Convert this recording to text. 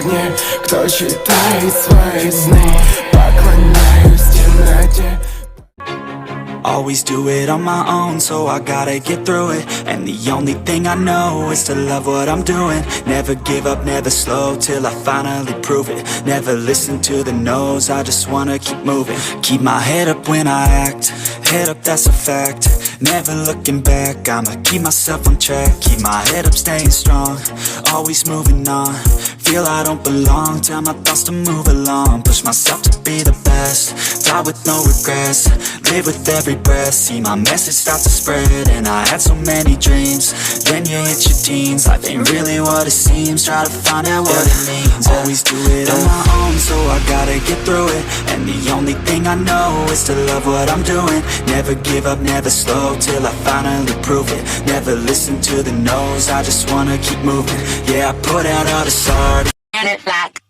огне. Кто читает свои сны, поклоняюсь темноте. Always do it on my own, so I gotta get through it. And the only thing I know is to love what I'm doing. Never give up, never slow, till I finally prove it. Never listen to the no's, I just wanna keep moving. Keep my head up when I act, head up, that's a fact. Never looking back, I'ma keep myself on track. Keep my head up, staying strong, always moving on. Feel I don't belong, tell my thoughts to move along. Push myself to be the best, die with no regrets. Live with every breath, see my message start to spread. And I had so many dreams, then you hit your teens. Life ain't really what it seems, try to find out what it means. Always do it on my own, so I gotta get through it. And the only thing I know is to love what I'm doing. Never give up, never slow, till I finally prove it. Never listen to the no's, I just wanna keep moving. Yeah, I put out all this art, and it like